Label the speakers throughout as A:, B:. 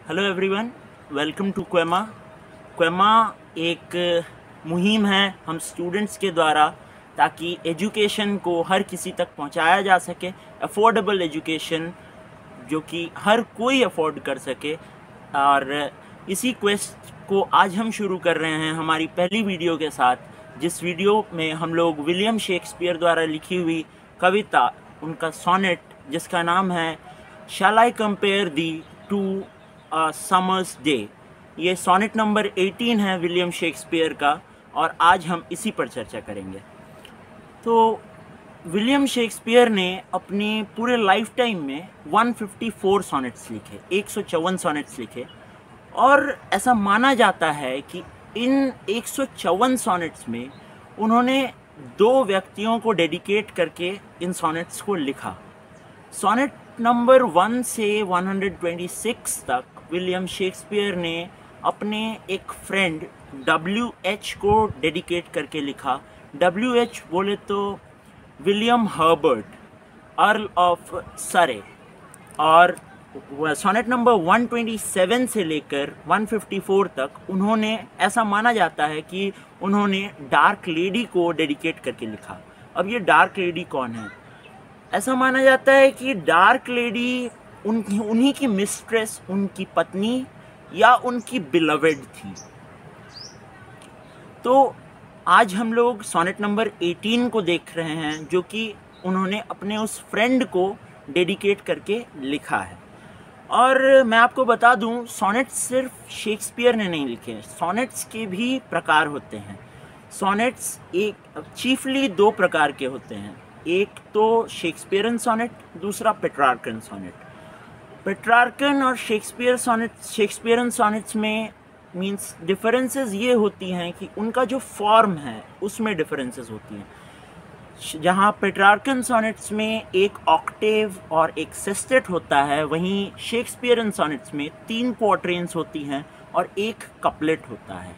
A: Hello everyone, welcome to क्वेमा। क्वेमा एक मुहिम है हम स्टूडेंट्स के द्वारा, ताकि एजुकेशन को हर किसी तक पहुंचाया जा सके। अफोर्डेबल एजुकेशन जो कि हर कोई अफोर्ड कर सके। और इसी क्वेस्ट को आज हम शुरू कर रहे हैं हमारी पहली वीडियो के साथ, जिस वीडियो में हम लोग विलियम शेक्सपियर द्वारा लिखी हुई कविता, उनका सोनेट जिसका नाम है shall I compare thee to summer's day, ये सोनेट नंबर 18 है विलियम शेक्सपियर का, और आज हम इसी पर चर्चा करेंगे। तो विलियम शेक्सपियर ने अपने पूरे लाइफ टाइम में 154 सोनेट्स लिखे, 154 सोनेट्स लिखे। और ऐसा माना जाता है कि इन 154 सोनेट्स में उन्होंने 2 व्यक्तियों को डेडिकेट करके इन सोनेट्स को लिखा। सोनेट नंबर 1 से 126 तक विलियम शेक्सपियर ने अपने एक फ्रेंड WH को डेडिकेट करके लिखा। WH बोले तो विलियम हर्बर्ट, अर्ल ऑफ सरे। और सोनेट नंबर 127 से लेकर 154 तक उन्होंने, ऐसा माना जाता है कि उन्होंने डार्क लेडी को डेडिकेट करके लिखा। अब ये डार्क लेडी कौन है? ऐसा माना जाता है कि डार्क लेडी उन्हीं की मिस्ट्रेस, उनकी पत्नी या उनकी बिलवेड थी। तो आज हम लोग सोनेट नंबर 18 को देख रहे हैं, जो कि उन्होंने अपने उस फ्रेंड को डेडिकेट करके लिखा है। और मैं आपको बता दूं, सोनेट्स सिर्फ शेक्सपियर ने नहीं लिखे, सोनेट्स के भी प्रकार होते हैं। सोनेट्स एक चीफली 2 प्रकार के होते हैं, एक तो शेक्सपियरन सोनेट, दूसरा पेट्रार्कन सोनेट। पेट्रार्कन और शेक्सपियरन सोनेट्स में मींस डिफरेंसेस ये होती हैं कि उनका जो फॉर्म है उसमें डिफरेंसेस होती हैं। जहाँ पेट्रार्कन सोनेट्स में एक ऑक्टेव और एक सेस्टेट होता है, वहीं शेक्सपियरन सोनेट्स में 3 क्वार्टेन्स होती हैं और एक कपलेट होता है।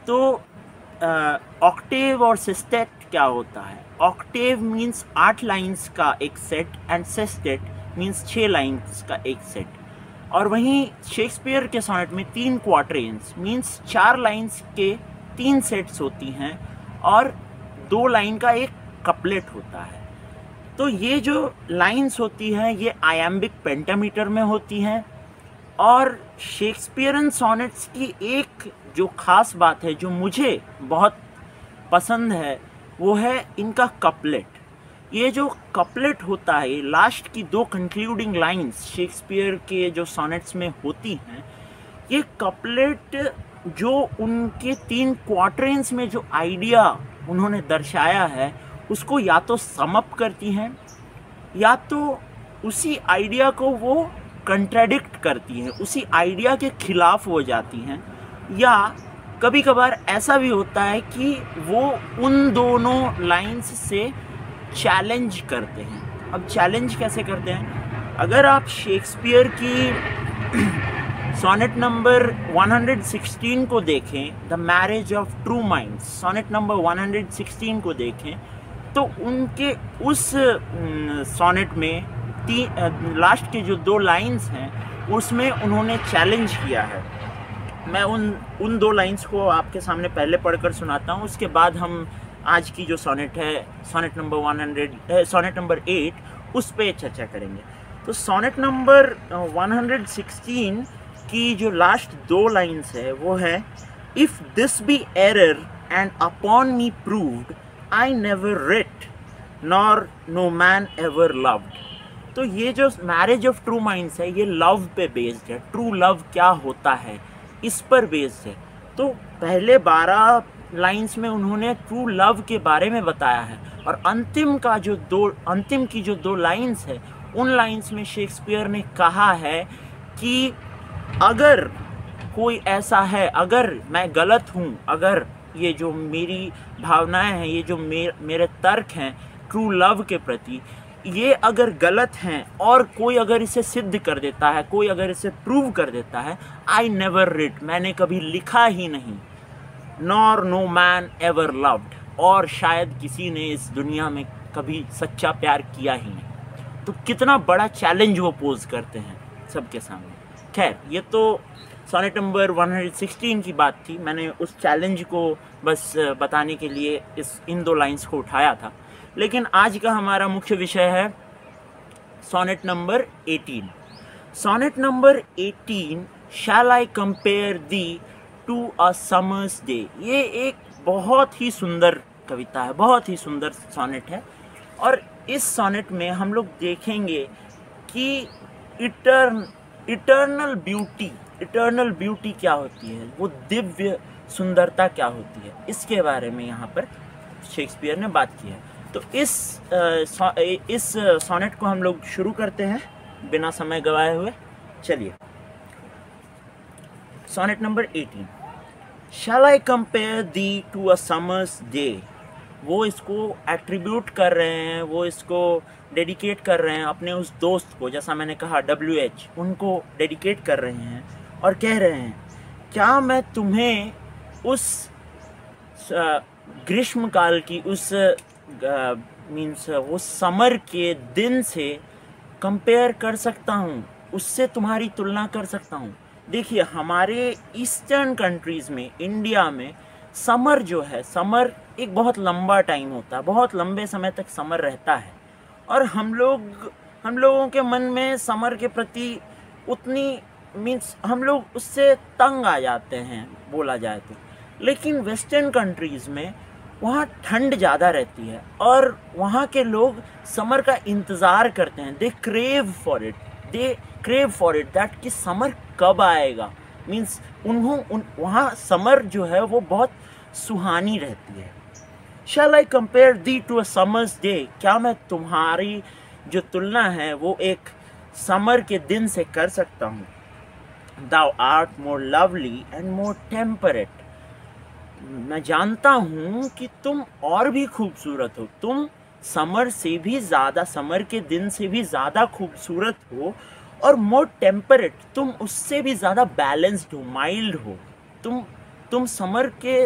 A: तो ऑक्टेव और सेस्टेट क्या होता है? ऑक्टेव मीन्स 8 लाइन्स का एक set and sestet means 6 lines का एक सेट। और वहीं शेक्सपियर के सोनेट में 3 क्वार्टेन्स मीन्स 4 लाइन्स के 3 सेट्स होती हैं और 2 लाइन का एक कपलेट होता है। तो ये जो लाइन्स होती हैं ये आयम्बिक पेंटामीटर में होती हैं। और शेक्सपियरन सोनेट्स की एक जो ख़ास बात है, जो मुझे बहुत पसंद है, वो है इनका कपलेट। ये जो कपलेट होता है, लास्ट की 2 कंक्लूडिंग लाइंस शेक्सपियर के जो सोनेट्स में होती हैं, ये कपलेट जो उनके 3 क्वार्टेन्स में जो आइडिया उन्होंने दर्शाया है उसको या तो समअप करती हैं, या तो उसी आइडिया को वो कंट्राडिक्ट करती हैं, उसी आइडिया के खिलाफ हो जाती हैं। या कभी कभार ऐसा भी होता है कि वो उन दोनों लाइंस से चैलेंज करते हैं। अब चैलेंज कैसे करते हैं? अगर आप शेक्सपियर की सोनेट नंबर 116 को देखें, the marriage of true minds, sonnet number 116 को देखें, तो उनके उस सोनेट में लास्ट के जो 2 लाइंस हैं उसमें उन्होंने चैलेंज किया है। मैं उन 2 लाइंस को आपके सामने पहले पढ़कर सुनाता हूँ, उसके बाद हम आज की जो सोनेट है, सोनेट नंबर 8, उस पे चर्चा करेंगे। तो सोनेट नंबर 116 की जो लास्ट 2 लाइंस है वो है, if this be error and upon me proved, I never writ nor no man ever loved. तो ये जो मैरिज ऑफ ट्रू माइंड्स है, ये लव पे बेस्ड है। ट्रू लव क्या होता है इस पर बेस्ड है। तो पहले 12 लाइंस में उन्होंने ट्रू लव के बारे में बताया है, और अंतिम की जो 2 लाइंस है, उन लाइंस में शेक्सपियर ने कहा है कि अगर कोई ऐसा है, अगर मैं गलत हूँ, अगर ये जो मेरी भावनाएं हैं, ये जो मेरे तर्क हैं ट्रू लव के प्रति, ये अगर गलत हैं और कोई अगर इसे सिद्ध कर देता है, कोई अगर इसे प्रूव कर देता है, आई नेवर रिट, मैंने कभी लिखा ही नहीं, nor no man ever loved, और शायद किसी ने इस दुनिया में कभी सच्चा प्यार किया ही नहीं। तो कितना बड़ा चैलेंज वो पोज करते हैं सबके सामने। खैर ये तो सोनेट नंबर 116 की बात थी, मैंने उस चैलेंज को बस बताने के लिए इन 2 लाइंस को उठाया था। लेकिन आज का हमारा मुख्य विषय है sonnet number 18। Sonnet number 18, shall I compare thee to a summer's day. ये एक बहुत ही सुंदर कविता है, बहुत ही सुंदर सोनेट है। और इस सोनेट में हम लोग देखेंगे कि इटर्नल ब्यूटी क्या होती है, वो दिव्य सुंदरता क्या होती है, इसके बारे में यहाँ पर शेक्सपियर ने बात की है। तो इस सोनेट को हम लोग शुरू करते हैं बिना समय गवाए हुए। चलिए, sonnet number 18। Shall I compare thee to a summer's day. वो इसको एट्रीब्यूट कर रहे हैं, वो इसको डेडिकेट कर रहे हैं अपने उस दोस्त को, जैसा मैंने कहा WH, उनको डेडिकेट कर रहे हैं और कह रहे हैं, क्या मैं तुम्हें उस ग्रीष्म काल की उस वो समर के दिन से कंपेयर कर सकता हूँ, उससे तुम्हारी तुलना कर सकता हूँ। देखिए, हमारे ईस्टर्न कंट्रीज़ में, इंडिया में समर जो है, समर एक बहुत लंबा टाइम होता है, बहुत लंबे समय तक समर रहता है। और हम लोगों के मन में समर के प्रति उतनी हम लोग उससे तंग आ जाते हैं, बोला जाए तो। लेकिन वेस्टर्न कंट्रीज़ में वहाँ ठंड ज़्यादा रहती है और वहाँ के लोग समर का इंतज़ार करते हैं। They crave for it that कि समर कब आएगा। मीन्स वहाँ समर जो है वो बहुत सुहानी रहती है। Shall I compare thee to a summer's day. क्या मैं तुम्हारी जो तुलना है वो एक समर के दिन से कर सकता हूँ। Thou art more lovely and more temperate। मैं जानता हूँ कि तुम और भी खूबसूरत हो, तुम समर से भी ज़्यादा, समर के दिन से भी ज़्यादा खूबसूरत हो। और मोर टेम्परेट, तुम उससे भी ज़्यादा बैलेंस्ड हो, माइल्ड हो। तुम समर के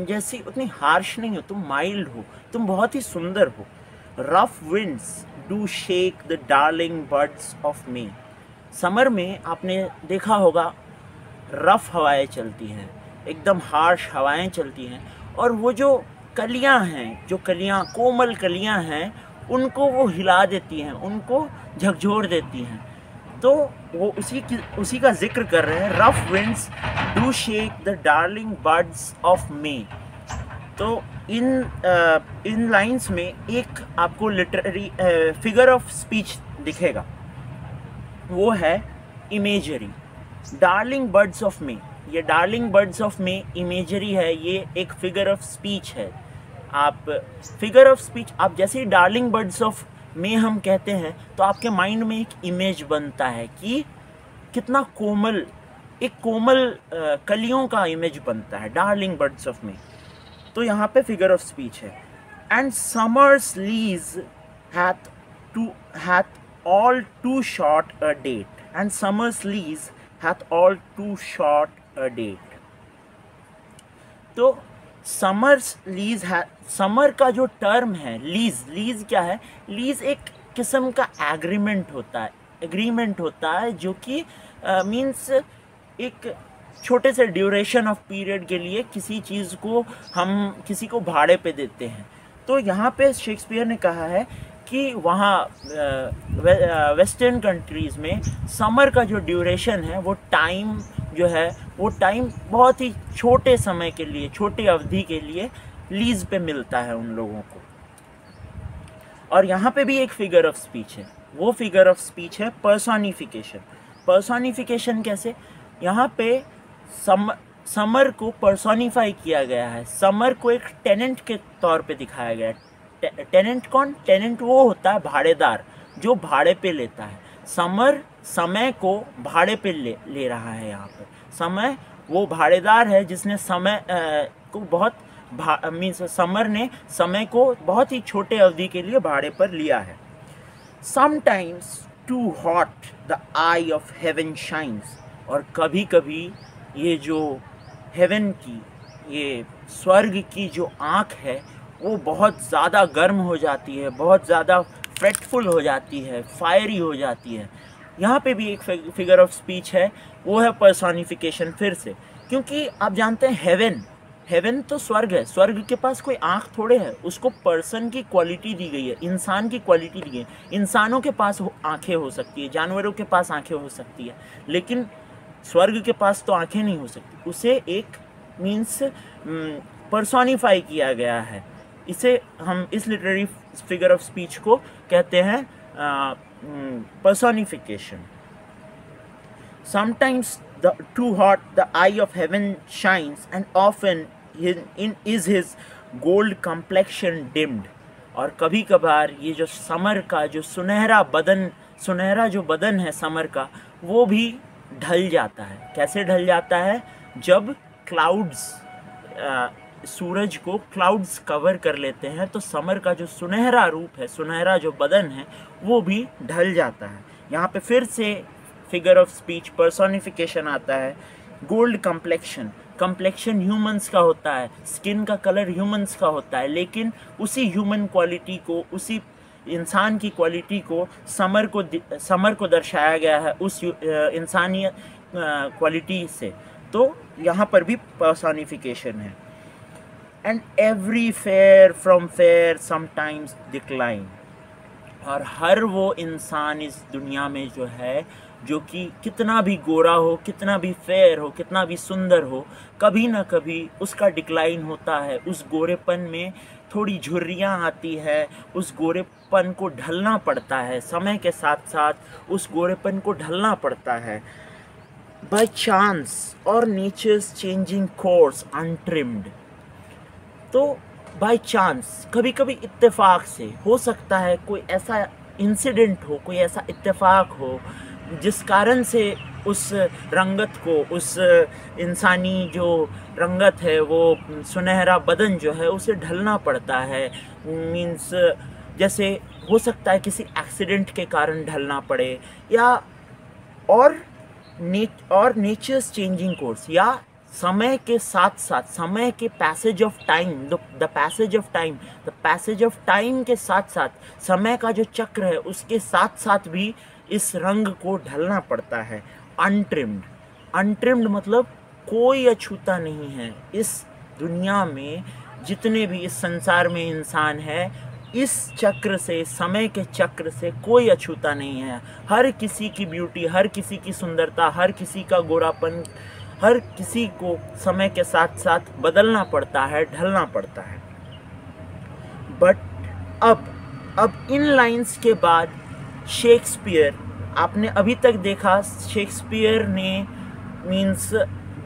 A: जैसी उतनी हार्श नहीं हो, तुम माइल्ड हो, तुम बहुत ही सुंदर हो। Rough winds do shake the darling birds of may. Summer में आपने देखा होगा रफ हवाएं चलती हैं, एकदम हार्श हवाएं चलती हैं, और वो जो कलियां हैं, जो कोमल कलियां हैं, उनको वो हिला देती हैं, उनको झकझोर देती हैं। तो वो उसी का जिक्र कर रहे हैं। Rough winds do shake the darling birds of मे। तो इन लाइंस में एक आपको लिटरेरी फिगर ऑफ स्पीच दिखेगा, वो है imagery. Darling birds of May, ये darling birds of May imagery है, ये एक फिगर ऑफ स्पीच है। फिगर ऑफ स्पीच आप जैसे ही डार्लिंग बर्ड्स ऑफ मे हम कहते हैं तो आपके माइंड में एक इमेज बनता है कि कितना कोमल, एक कोमल कलियों का इमेज बनता है, डार्लिंग बर्ड्स ऑफ मे। तो यहाँ पे फिगर ऑफ स्पीच है। And summers lease hath all too short a date, and summer's lease hath all too short a date। तो समर्स लीज है, समर का जो टर्म है लीज क्या है? लीज एक किस्म का एग्रीमेंट होता है जो कि मीन्स एक छोटे से ड्यूरेशन ऑफ पीरियड के लिए किसी चीज़ को हम किसी को भाड़े पे देते हैं। तो यहाँ पे शेक्सपियर ने कहा है कि वहाँ वेस्टर्न कंट्रीज़ में समर का जो ड्यूरेशन है, वो टाइम जो है, वो टाइम बहुत ही छोटे समय के लिए, छोटी अवधि के लिए लीज पे मिलता है उन लोगों को। और यहाँ पे भी एक फिगर ऑफ स्पीच है, वो फिगर ऑफ स्पीच है पर्सोनिफिकेशन। पर्सोनिफिकेशन कैसे? यहाँ पे समर को पर्सोनिफाई किया गया है, समर को एक टेनेंट के तौर पे दिखाया गया है। टेनेंट कौन? टेनेंट वो होता है भाड़ेदार, जो भाड़े पे लेता है। समर समय को भाड़े पे ले रहा है। यहाँ पर समय वो भाड़ेदार है जिसने समय को बहुत मीन्स समर ने समय को बहुत ही छोटे अवधि के लिए भाड़े पर लिया है। Sometimes too hot the eye of heaven shines. और कभी कभी ये जो हेवन की, ये स्वर्ग की जो आँख है, वो बहुत ज़्यादा गर्म हो जाती है, बहुत ज़्यादा फ्रेटफुल हो जाती है, फायरी हो जाती है। यहाँ पे भी एक फिगर ऑफ स्पीच है, वो है पर्सोनिफिकेशन फिर से, क्योंकि आप जानते हैं हेवन तो स्वर्ग है, स्वर्ग के पास कोई आँख थोड़े है, उसको पर्सन की क्वालिटी दी गई है, इंसान की क्वालिटी दी गई है। इंसानों के पास आँखें हो सकती है, जानवरों के पास आँखें हो सकती है, लेकिन स्वर्ग के पास तो आँखें नहीं हो सकती। उसे एक मीन्स पर्सोनिफाई किया गया है। इसे हम इस लिटरेरी फिगर ऑफ स्पीच को कहते हैं personification. Sometimes too hot the eye of heaven shines, and often is his gold complexion dimmed. और कभी कभार ये जो समर का जो सुनहरा जो बदन है समर का, वो भी ढल जाता है। कैसे ढल जाता है? जब क्लाउड्स सूरज को क्लाउड्स कवर कर लेते हैं, तो समर का जो सुनहरा रूप है, सुनहरा जो बदन है, वो भी ढल जाता है। यहाँ पे फिर से फिगर ऑफ स्पीच पर्सोनिफिकेशन आता है। गोल्ड कंप्लेक्शन ह्यूमंस का होता है, स्किन का कलर ह्यूमंस का होता है, लेकिन उसी ह्यूमन क्वालिटी को, उसी इंसान की क्वालिटी को समर को दर्शाया गया है उस इंसानी क्वालिटी से। तो यहाँ पर भी पर्सोनिफिकेशन है। And every fair from fair sometimes decline. और हर वो इंसान इस दुनिया में जो है, जो कि कितना भी गोरा हो, कितना भी फेयर हो, कितना भी सुंदर हो, कभी ना कभी उसका डिक्लाइन होता है। उस गोरेपन में थोड़ी झुर्रियाँ आती है, उस गोरेपन को ढलना पड़ता है, समय के साथ साथ उस गोरेपन को ढलना पड़ता है। बाय चांस और नेचर्स चेंजिंग कोर्स अनट्रिम्ड। तो बाय चांस, कभी कभी इत्तेफाक से हो सकता है, कोई ऐसा इंसिडेंट हो, कोई ऐसा इत्तेफाक हो जिस कारण से उस रंगत को, उस इंसानी जो रंगत है, वो सुनहरा बदन जो है, उसे ढलना पड़ता है। मीन्स जैसे हो सकता है किसी एक्सीडेंट के कारण ढलना पड़े, या और नेचर्स चेंजिंग कोर्स, या समय के साथ साथ, समय के पैसेज ऑफ टाइम के साथ साथ, समय का जो चक्र है उसके साथ साथ भी इस रंग को ढलना पड़ता है। अनट्रिम्ड मतलब कोई अछूता नहीं है। इस दुनिया में जितने भी इस संसार में इंसान है, इस चक्र से, समय के चक्र से कोई अछूता नहीं है। हर किसी की ब्यूटी, हर किसी की सुंदरता, हर किसी का गोरापन, हर किसी को समय के साथ साथ बदलना पड़ता है, ढलना पड़ता है। बट अब इन लाइंस के बाद शेक्सपियर, आपने अभी तक देखा शेक्सपियर ने मीन्स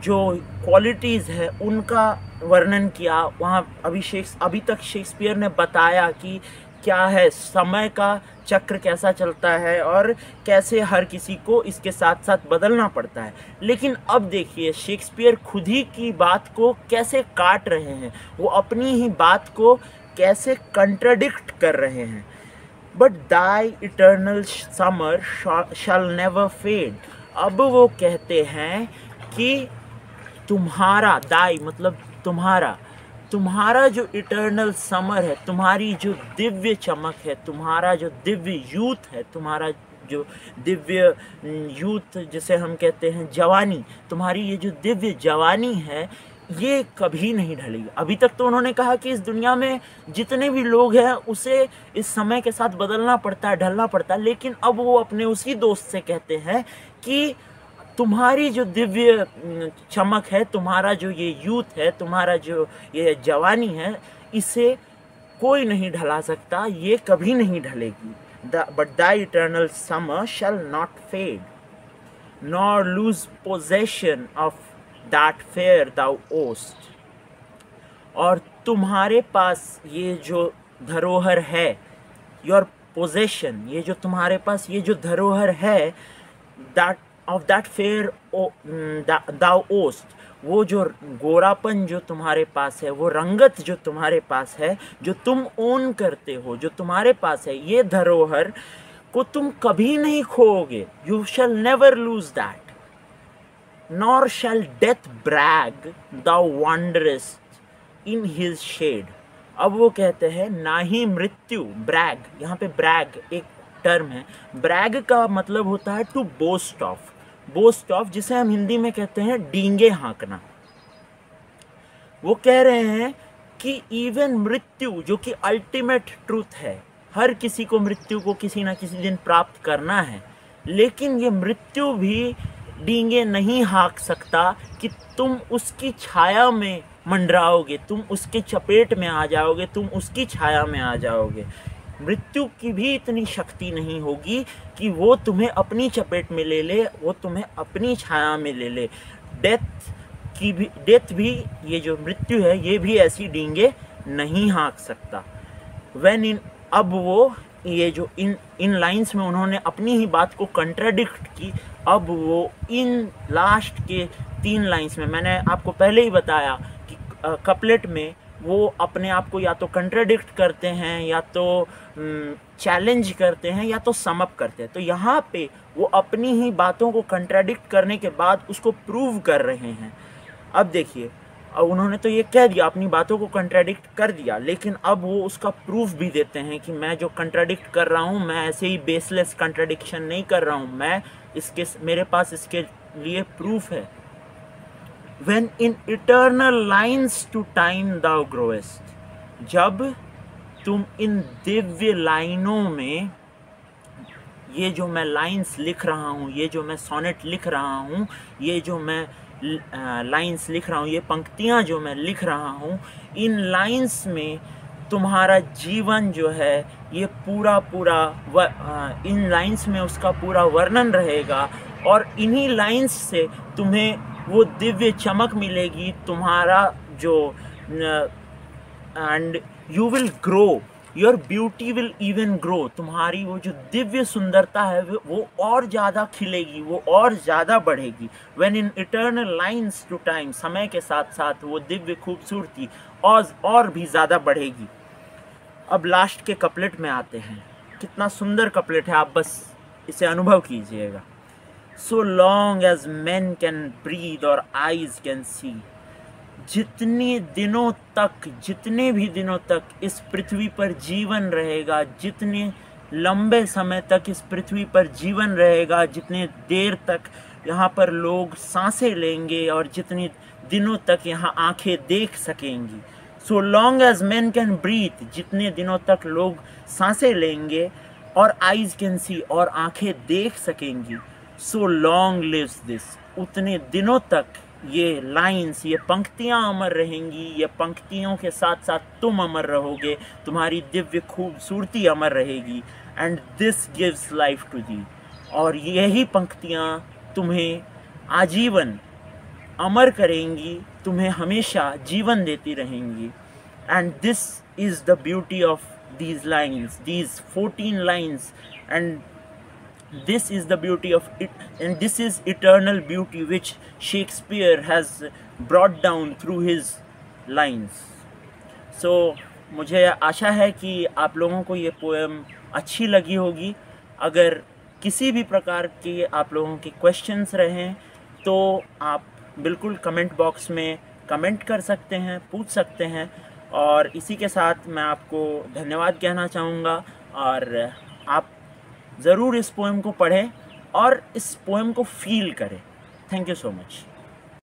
A: जो क्वालिटीज़ है उनका वर्णन किया। वहाँ अभी तक शेक्सपियर ने बताया कि क्या है, समय का चक्र कैसा चलता है और कैसे हर किसी को इसके साथ साथ बदलना पड़ता है। लेकिन अब देखिए शेक्सपियर खुद ही की बात को कैसे काट रहे हैं, वो अपनी ही बात को कैसे कंट्राडिक्ट कर रहे हैं। But thy eternal summer shall never fade. अब वो कहते हैं कि तुम्हारा, दाई मतलब तुम्हारा जो इटर्नल समर है, तुम्हारी जो दिव्य चमक है, तुम्हारा जो दिव्य यूथ है, तुम्हारा जो दिव्य यूथ जिसे हम कहते हैं जवानी, तुम्हारी ये जो दिव्य जवानी है, ये कभी नहीं ढलेगी। अभी तक तो उन्होंने कहा कि इस दुनिया में जितने भी लोग हैं उसे इस समय के साथ बदलना पड़ता है, ढलना पड़ता है, लेकिन अब वो अपने उसी दोस्त से कहते हैं कि तुम्हारी जो दिव्य चमक है, तुम्हारा जो ये यूथ है, तुम्हारा जो ये जवानी है, इसे कोई नहीं ढला सकता, ये कभी नहीं ढलेगी। But the eternal summer shall not fade nor lose possession of that fair thou ow'st. और तुम्हारे पास ये जो धरोहर है, योर पोजेशन, ये जो तुम्हारे पास ये जो धरोहर है, that of that fair thou ओस्ट, वो जो गोरापन जो तुम्हारे पास है, वो रंगत जो तुम्हारे पास है, जो तुम ओन करते हो, जो तुम्हारे पास है, ये धरोहर को तुम कभी नहीं खोओगे। You shall never lose that, nor shall death brag thou wanderest in his shade. अब वो कहते हैं ना ही मृत्यु, ब्रैग, यहाँ पे ब्रैग एक टर्म है। ब्रैग का मतलब होता है to boast of, boast of जिसे हम हिंदी में कहते हैं डींगे हाँकना। वो कह रहे हैं कि इवन मृत्यु, जो कि अल्टीमेट ट्रूथ है, हर किसी को मृत्यु को किसी ना किसी दिन प्राप्त करना है, लेकिन ये मृत्यु भी डींगे नहीं हाँक सकता कि तुम उसकी छाया में मंडराओगे, तुम उसके चपेट में आ जाओगे, तुम उसकी छाया में आ जाओगे। मृत्यु की भी इतनी शक्ति नहीं होगी कि वो तुम्हें अपनी चपेट में ले ले, वो तुम्हें अपनी छाया में ले ले। डेथ भी, ये जो मृत्यु है, ये भी ऐसी डींगे नहीं हाँक सकता। अब वो ये जो इन लाइंस में उन्होंने अपनी ही बात को कंट्राडिक्ट की। अब वो इन लास्ट के 3 लाइंस में, मैंने आपको पहले ही बताया कि कपलेट में वो अपने आप को या तो कंट्राडिक्ट करते हैं, या तो चैलेंज करते हैं, या तो समअप करते हैं। तो यहाँ पे वो अपनी ही बातों को कंट्राडिक्ट करने के बाद उसको प्रूव कर रहे हैं। अब देखिए, उन्होंने तो ये कह दिया, अपनी बातों को कंट्राडिक्ट कर दिया, लेकिन अब वो उसका प्रूफ भी देते हैं कि मैं जो कंट्राडिक्ट कर रहा हूँ, मैं ऐसे ही बेसलेस कंट्राडिक्शन नहीं कर रहा हूँ, मेरे पास इसके लिए प्रूफ है। When in eternal lines to time thou growest, जब तुम इन दिव्य लाइनों में, ये जो मैं लाइंस लिख रहा हूँ, ये जो मैं सोनेट लिख रहा हूँ, ये जो मैं लाइंस लिख रहा हूँ, ये पंक्तियाँ जो मैं लिख रहा हूँ, इन लाइंस में तुम्हारा जीवन जो है ये इन लाइंस में उसका पूरा वर्णन रहेगा, और इन्हीं लाइंस से तुम्हें वो दिव्य चमक मिलेगी, तुम्हारा जो and you will grow, your beauty will even grow, तुम्हारी वो जो दिव्य सुंदरता है वो और ज़्यादा खिलेगी, वो और ज़्यादा बढ़ेगी। When in eternal lines to time, समय के साथ साथ वो दिव्य खूबसूरती और भी ज़्यादा बढ़ेगी। अब लास्ट के कपलेट में आते हैं, कितना सुंदर कपलेट है, आप बस इसे अनुभव कीजिएगा। So long as men can breathe or eyes can see, जितने भी दिनों तक इस पृथ्वी पर जीवन रहेगा, जितने लंबे समय तक इस पृथ्वी पर जीवन रहेगा, जितने देर तक यहाँ पर लोग सांसें लेंगे और जितने दिनों तक यहाँ आंखें देख सकेंगी। So long as men can breathe, जितने दिनों तक लोग सांसें लेंगे और eyes can see, और आंखें देख सकेंगी, so long lives this, उतने दिनों तक ये लाइंस, ये पंक्तियाँ अमर रहेंगी, ये पंक्तियों के साथ साथ तुम अमर रहोगे, तुम्हारी दिव्य खूबसूरती अमर रहेगी। And this gives life to thee, और यही पंक्तियाँ तुम्हें आजीवन अमर करेंगी, तुम्हें हमेशा जीवन देती रहेंगी। And this is the beauty of these lines, these 14 lines, and this is the beauty of it, and this is eternal beauty which Shakespeare has brought down through his lines. So मुझे आशा है कि आप लोगों को ये poem अच्छी लगी होगी। अगर किसी भी प्रकार के आप लोगों के क्वेश्चंस रहें तो आप बिल्कुल कमेंट बॉक्स में कमेंट कर सकते हैं, पूछ सकते हैं। और इसी के साथ मैं आपको धन्यवाद कहना चाहूँगा, और आप ज़रूर इस पोएम को पढ़ें और इस पोएम को फील करें। Thank you so much.